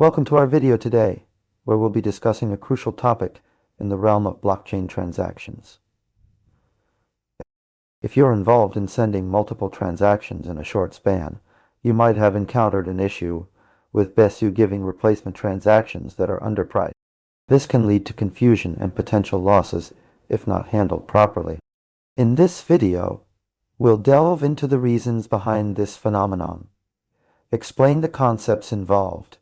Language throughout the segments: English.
Welcome to our video today, where we'll be discussing a crucial topic in the realm of blockchain transactions. If you're involved in sending multiple transactions in a short span, you might have encountered an issue with Besu giving replacement transactions that are underpriced. This can lead to confusion and potential losses if not handled properly. In this video, we'll delve into the reasons behind this phenomenon, explain the concepts involved,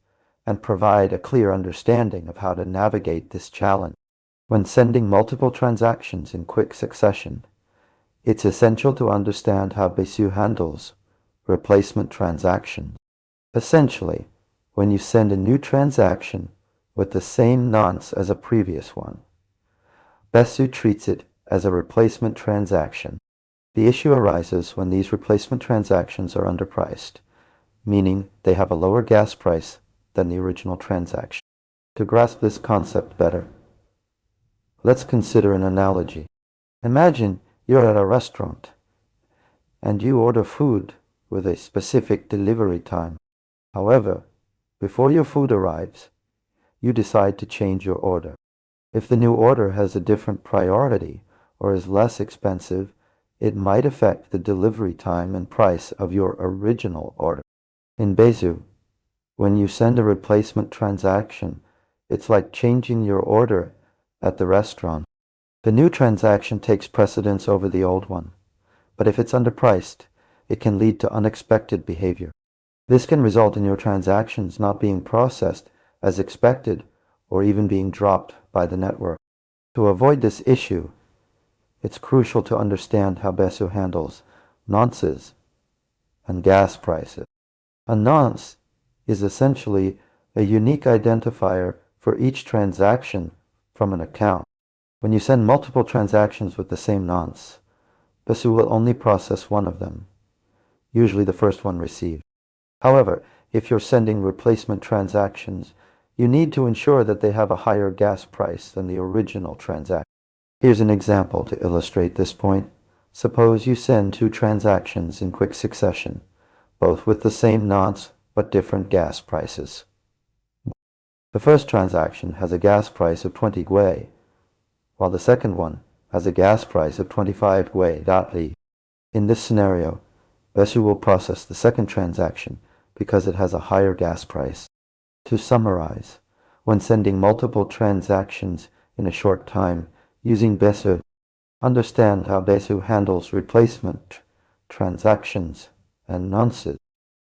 and provide a clear understanding of how to navigate this challenge. When sending multiple transactions in quick succession, it's essential to understand how Besu handles replacement transactions. Essentially, when you send a new transaction with the same nonce as a previous one, Besu treats it as a replacement transaction. The issue arises when these replacement transactions are underpriced, meaning they have a lower gas price than the original transaction. To grasp this concept better, let's consider an analogy. Imagine you're at a restaurant and you order food with a specific delivery time. However, before your food arrives, you decide to change your order. If the new order has a different priority or is less expensive, it might affect the delivery time and price of your original order. In Besu, when you send a replacement transaction, it's like changing your order at the restaurant. The new transaction takes precedence over the old one, but if it's underpriced, it can lead to unexpected behavior. This can result in your transactions not being processed as expected or even being dropped by the network. To avoid this issue, it's crucial to understand how Besu handles nonces and gas prices. A nonce is essentially a unique identifier for each transaction from an account. When you send multiple transactions with the same nonce, Besu will only process one of them, usually the first one received. However, if you're sending replacement transactions, you need to ensure that they have a higher gas price than the original transaction. Here's an example to illustrate this point. Suppose you send two transactions in quick succession, both with the same nonce but different gas prices. The first transaction has a gas price of 20 gwei, while the second one has a gas price of 25 gwei. In this scenario, Besu will process the second transaction because it has a higher gas price. To summarize, when sending multiple transactions in a short time using Besu, understand how Besu handles replacement transactions and nonces.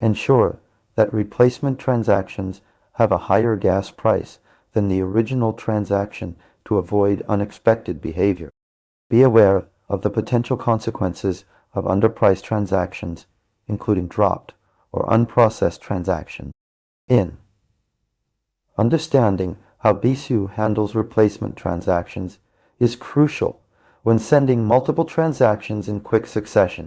Ensure that replacement transactions have a higher gas price than the original transaction to avoid unexpected behavior. Be aware of the potential consequences of underpriced transactions, including dropped or unprocessed transactions. Understanding how Besu handles replacement transactions is crucial when sending multiple transactions in quick succession.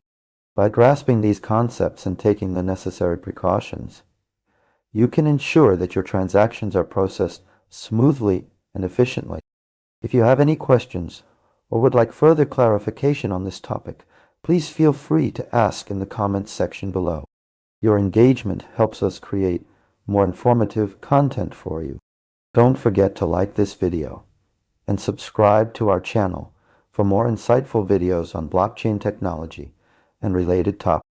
By grasping these concepts and taking the necessary precautions, you can ensure that your transactions are processed smoothly and efficiently. If you have any questions or would like further clarification on this topic, please feel free to ask in the comments section below. Your engagement helps us create more informative content for you. Don't forget to like this video and subscribe to our channel for more insightful videos on blockchain technology and related topics.